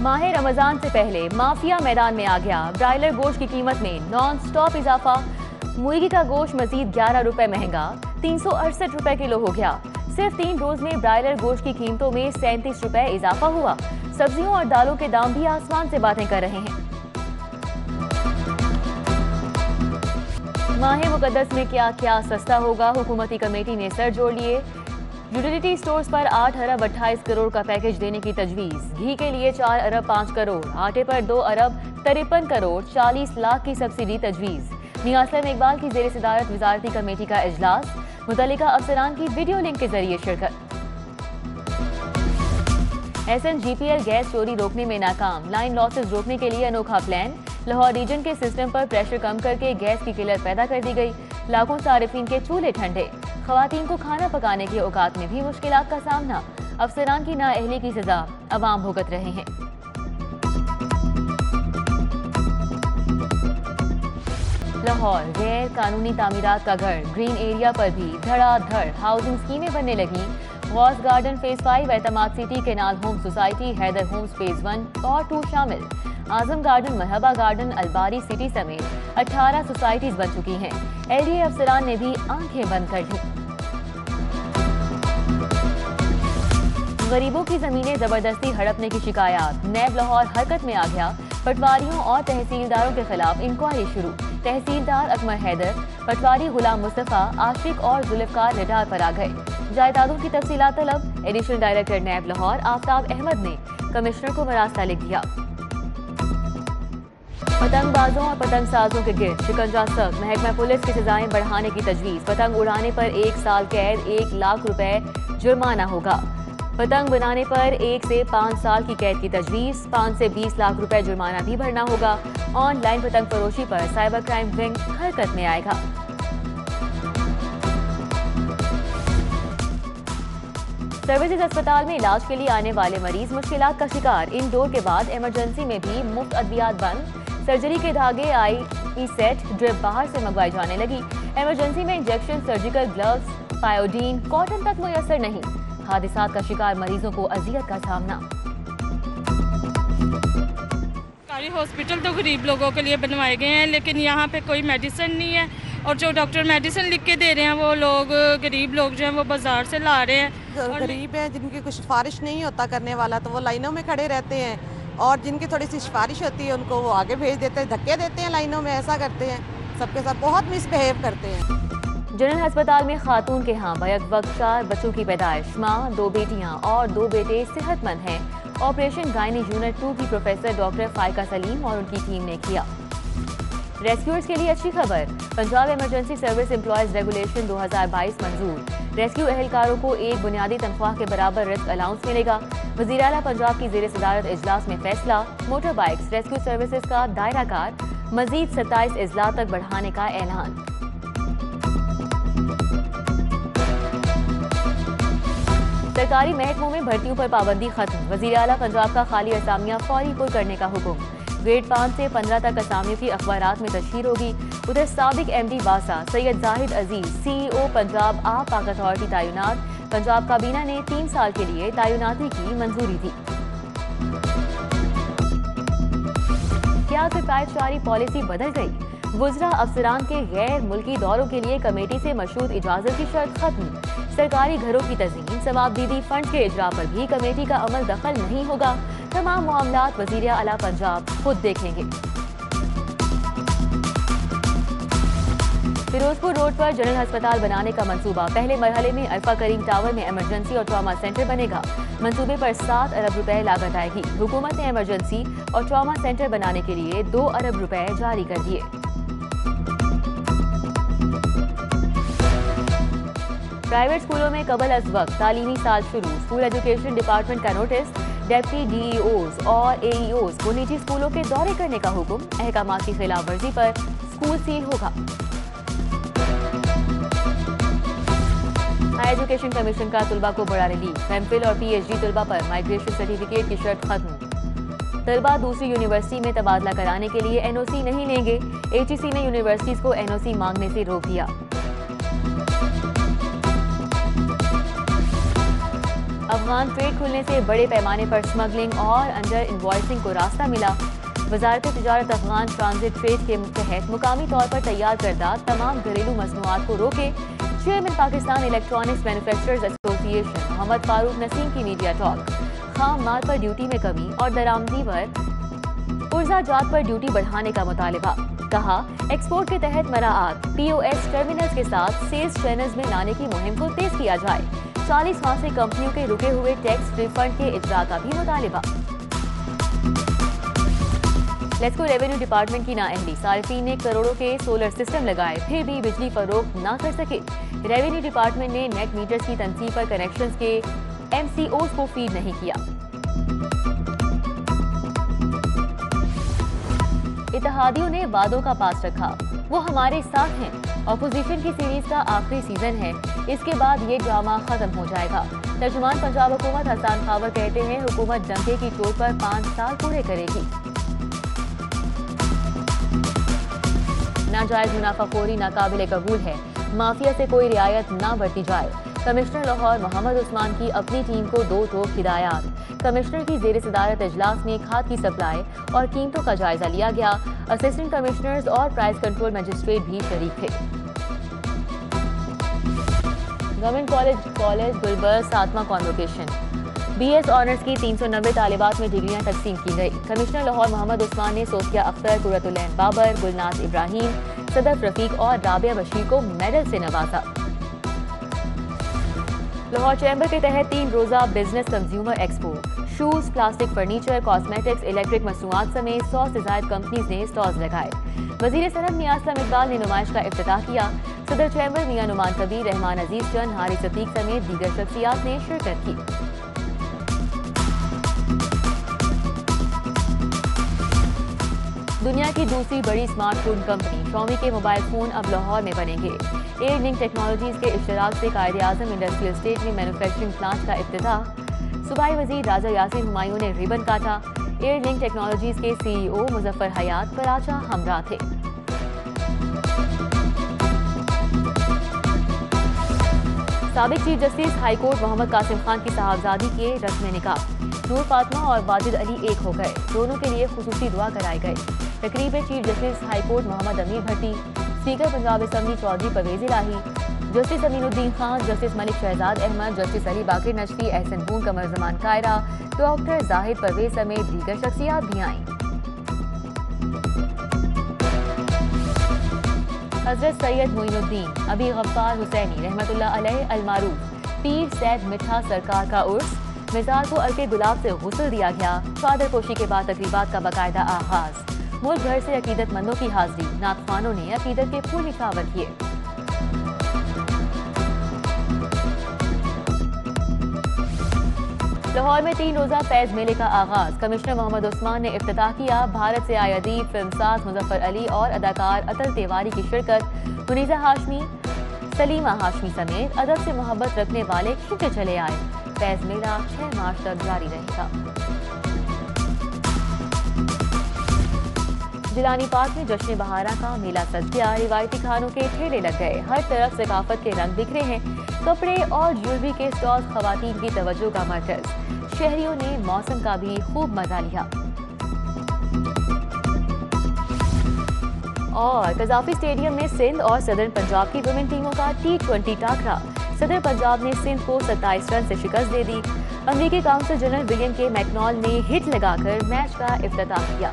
माह रमजान से पहले माफिया मैदान में आ गया। ब्रायलर गोश्त की कीमत में नॉन स्टॉप इजाफा। मुर्गी का गोश्त मजीद 11 रुपए महंगा, 368 रुपए किलो हो गया। सिर्फ 3 रोज में ब्रायलर गोश्त की कीमतों में 37 रुपए इजाफा हुआ। सब्जियों और दालों के दाम भी आसमान से बातें कर रहे हैं। माह मुकद्दस में क्या क्या सस्ता होगा, हुकूमती कमेटी ने सर जोड़ लिए। यूटिलिटी स्टोर्स पर 8 अरब 28 करोड़ का पैकेज देने की तजवीज। घी के लिए 4 अरब 5 करोड़, आटे पर 2 अरब 53 करोड़ 40 लाख की सब्सिडी तजवीज। मियां असलम इकबाल की जेर सदारत वजारती कमेटी का इजलास, मुतल्लिका अफसरान की वीडियो लिंक के जरिए शिरकत। SNGPL गैस चोरी रोकने में नाकाम, लाइन लॉसेस रोकने के लिए अनोखा प्लान। लाहौर रीजन के सिस्टम पर प्रेशर कम करके गैस की किल्लत पैदा कर दी गई। लाखों सारिफीन के चूल्हे ठंडे। खवातीन को खाना पकाने के औकात में भी मुश्किलात का सामना। अफसरान की नाअहली की सजा अवाम भुगत रहे हैं। लाहौर गैर कानूनी तामीरात का घर, ग्रीन एरिया पर भी धड़ाधड़ हाउसिंग स्कीमें बनने लगी। Ghaus garden phase 5, Etmad city, canal home society, Haider homes phase 1 और 2 शामिल। Azam garden, Marhaba garden, Albari city समेत 18 सोसाइटीज बन चुकी हैं। LDA अफसरान ने भी आंखें बंद कर ली। गरीबों की जमीनें जबरदस्ती हड़पने की शिकायत। नैब लाहौर हरकत में आ गया। पटवारियों और तहसीलदारों के खिलाफ इंक्वायरी शुरू। तहसीलदार अकमर हैदर, पटवारी गुलाम मुस्तफा, आशिक और जुल्फकार रडार पर आ गए। जायदादों की तफसीलात तलब। Additional director NAB Lahore Aftab Ahmad ने कमिश्नर को मरासला लिख दिया। पतंगबाजों और पतंग साजों के गिर्द शिकंजा सख्त, महकमा पुलिस की सजाएं बढ़ाने की तजवीज। पतंग उड़ाने पर 1 साल कैद, 1 लाख रुपए जुर्माना होगा। पतंग बनाने पर 1 से 5 साल की कैद की तजवीज। 5 से 20 लाख रुपए जुर्माना भी भरना होगा। ऑनलाइन पतंग फरोशी पर साइबर क्राइम विंग हरकत में आएगा। सर्विसेज अस्पताल में इलाज के लिए आने वाले मरीज मुश्किलात का शिकार। इंडोर के बाद इमरजेंसी में भी मुफ्त अद्वियात बंद। सर्जरी के धागे, आई सेट, ड्रिप बाहर से मंगवाई जाने लगी। इमरजेंसी में injection, surgical gloves, Pyodine, cotton तक मुयसर नहीं। हादसात का शिकार मरीजों को अजियत का सामना। सरकारी हॉस्पिटल तो गरीब लोगों के लिए बनवाए गए हैं, लेकिन यहाँ पे कोई मेडिसिन नहीं है और जो डॉक्टर मेडिसिन लिख के दे रहे हैं वो लोग, गरीब लोग जो हैं वो बाजार से ला रहे हैं। गरीब हैं जिनकी कुछ सिफारिश नहीं होता करने वाला, तो वो लाइनों में खड़े रहते हैं, और जिनकी थोड़ी सी सिफारिश होती है उनको वो आगे भेज देते हैं, धक्के देते हैं लाइनों में। ऐसा करते हैं, सबके साथ बहुत मिसबिहेव करते हैं। जनरल अस्पताल में खातून के यहाँ बैक वक्त 4 बच्चों की पैदाइश। माँ, 2 बेटियाँ और 2 बेटे सेहतमंद हैं। ऑपरेशन गायनी यूनिट 2 की प्रोफेसर डॉक्टर फाइका सलीम और उनकी टीम ने किया। रेस्क्यूअर्स के लिए अच्छी खबर, Punjab emergency service employees regulation 2022 मंजूर। रेस्क्यू एहलकारों को एक बुनियादी तनख्वाह के बराबर रिस्क अलाउंस मिलेगा। वज़ीर आला पंजाब की जेर सदारत इजलास में फैसला। मोटर बाइक्स रेस्क्यू सर्विसेज का दायरा कार मजीद 27 अजला तक बढ़ाने का ऐलान। सरकारी महकमों में भर्तियों पर पाबंदी खत्म। वज़ीर आला पंजाब का खाली असामियां फौरी पुर करने का हुक्म। ग्रेड 5 से 15 तक असामियों की अखबारात में तशहीर होगी। उधर साबिक MD बासा सैयद जाहिद अजीज CEO पंजाब आप पाक अथॉरिटी तैनात। पंजाब काबीना ने 3 साल के लिए तैनाती की मंजूरी दी। क्या किफायतशारी पॉलिसी बदल गई? वुज़रा अफसरान के गैर मुल्की दौरों के लिए कमेटी से मशरूत इजाजत की शर्त खत्म। सरकारी घरों की तज़मीन, सवाबदीदी फंड के इजरा पर भी कमेटी का अमल दखल नहीं होगा। तमाम मामलात वज़ीर आला पंजाब खुद देखेंगे। फिरोजपुर रोड पर जनरल अस्पताल बनाने का मंसूबा। पहले मरहले में अल्फा करीम टावर में इमरजेंसी और ट्रॉमा सेंटर बनेगा। मंसूबे पर 7 अरब रुपए लागत आएगी। हुकूमत ने इमरजेंसी और ट्रॉमा सेंटर बनाने के लिए 2 अरब रुपए जारी कर दिए। प्राइवेट स्कूलों में कबल अज वक्त तालीमी साल शुरू। स्कूल एजुकेशन डिपार्टमेंट का नोटिस। डेप्टी DEOs और AEOs को निजी स्कूलों के दौरे करने का हुक्म। अहकामात की खिलाफ वर्जी पर स्कूल सील होगा। हाई एजुकेशन कमीशन का तुलबा को बड़ा रिलीफ। MPhil और PhD तुलबा पर माइग्रेशन सर्टिफिकेट की शर्त खत्म। तलबा दूसरी यूनिवर्सिटी में तबादला कराने के लिए NOC नहीं लेंगे। HEC ने यूनिवर्सिटीज को NOC मांगने से रोक दिया। अफगान ट्रेड खुलने से बड़े पैमाने पर स्मगलिंग और अंडर इनवॉइसिंग को रास्ता मिला। वजारत तिजारत अफगान ट्रांजिट ट्रेड के तहत मुकामी तौर पर तैयार करदा तमाम घरेलू मसनूआत को रोके। Chairman Pakistan electronics manufacturers association Mohammad Farooq Naseem की मीडिया टॉक। खाम माल पर ड्यूटी में कमी और दरामदी पर पुर्जा जात पर ड्यूटी बढ़ाने का मुतालिबा। कहा, एक्सपोर्ट के तहत मराआत POS टर्मिनल्स के साथ सेल्स चैनल्स में लाने की मुहिम को तेज किया जाए। 40 माह से कंपनियों के रुके हुए टैक्स रिफंड के इजरा का भी मुतालिबा। लेट्सको रेवेन्यू डिपार्टमेंट की नाअहली, सारिफीन ने करोड़ों के सोलर सिस्टम लगाए फिर भी बिजली फरोख्त ना कर सके। रेवेन्यू डिपार्टमेंट ने नेट मीटर्स की तनसीब पर कनेक्शंस के MCOs को फीड नहीं किया। इत्तेहादियों ने वादों का पास रखा, वो हमारे साथ हैं। ऑपोजिशन की सीरीज का आखिरी सीजन है, इसके बाद ये ड्रामा खत्म हो जाएगा। तर्जुमान पंजाब हुकूमत हसन खावर कहते हैं, हुकूमत डंके की चोट पर 5 साल पूरे करेगी। नाजायज मुनाफाखोरी नाकाबिले कबूल है, माफिया से कोई रियायत ना बरती जाए। कमिश्नर लाहौर मोहम्मद उस्मान की अपनी टीम को 2 टोक हिदायत। कमिश्नर की जेर सदारत इजलास में खाद की सप्लाई और कीमतों का जायजा लिया गया। असिस्टेंट कमिश्नर्स और प्राइस कंट्रोल मजिस्ट्रेट भी शरीक थे। गवर्नमेंट कॉलेज गुलबर्ग 7वां कॉन्वोकेशन। BS ऑनर्स की 390 तालिबात में डिग्रियां तकसीम की गई। कमिश्नर लाहौर मोहम्मद उस्मान ने सोफिया अख्तर, कुरतुलैन बाबर, गुलनाज इब्राहिम, सदफ रफीक और राबिया बशीर को मेडल से नवाजा। लाहौर चैम्बर के तहत 3 रोजा business consumer expo. Shoes, plastic furniture, cosmetics, electric मसनूआत समेत 100 से ज्यादा कंपनीज ने स्टॉल्स लगाए। वजीर सनत मियां असलम इकबाल ने नुमाइश का इफ्तिताह किया। सदर चैम्बर मियां नुमान कबीर, रहमान अजीज चंद, हारिस अतीक समेत दीगर शख्सियात ने शिरकत की। दुनिया की दूसरी बड़ी स्मार्टफोन कंपनी शॉमी के मोबाइल फोन अब लाहौर में बनेंगे। एयर लिंक टेक्नोलॉजीज के इश्तराक से कायद-ए-आज़म इंडस्ट्रियल स्टेट में मैन्युफैक्चरिंग प्लांट का इफ्तिताह। सूबाई वजीर राजा यासिर हुमायूं ने रिबन काटा। एयर लिंक टेक्नोलॉजीज के CEO मुजफ्फर हयात पराचा हमरा थे। साबिक chief justice high court Mohammad Qasim Khan की साहबजादी के रस्म निकाह। नूर फातिमा और वाजिद अली एक हो गए, दोनों के लिए खुसूसी दुआ कराए गए। तकरीब में chief justice high court Mohammad Amir Bhatti, speaker Punjab assembly Chaudhry Pervaiz Elahi, justice Aminuddin Khan, justice Malik Shahzad Ahmad, justice Ali Baqar Najafi, Ehsan Bhoon, Qamar Zaman Kaira, doctor Zahid Pervaiz समेत दीगर शख्सियात भी आईं। हजरत सैयद मोइनुद्दीन अबी गफ्फार हुसैनी रहमतुल्लाह अलैह अलमारूफ पीर सैद मिठा सरकार का उर्स। मिजाज को अर्के गुलाब से गुस्ल दिया गया। चादर पोशी के बाद तकरीबात का बाकायदा आगाज। मुल्क भर से अकीदतमंदों की हाजिरी। नातखानों ने अकीदत के फूल निछावर किए। लाहौर में 3 रोजा फैज मेले का आगाज। कमिश्नर मोहम्मद उस्मान ने इफ्तिताह किया। भारत से आए अदीब, फिल्मसाज मुजफ्फर अली और अदाकार अतल तिवारी की शिरकत। मुनीजा हाशमी, सलीमा हाशमी समेत अदब से मोहब्बत रखने वाले खींचे चले आए। फैज मेला 6 मार्च तक जारी रहेगा। जिलानी पार्क में जश्न बहारा का मेला सज गया। रिवायती खानों के ठेले लग गए। हर तरफ सकाफत के रंग बिखरे हैं। कपड़े और ज्वेलरी के स्टॉल्स खवातीन की तवज्जो का मरकज। शहरियों ने मौसम का भी खूब मजा लिया। और कजाफी स्टेडियम में सिंध और सदर्न पंजाब की वुमेन टीमों का T20 टाकरा। सदर पंजाब ने सिंध को 27 रन से शिकस्त दे दी। अमरीकी काउंसिल जनरल विलियम के मैकनॉल ने हिट लगाकर मैच का इफ्तिताह किया।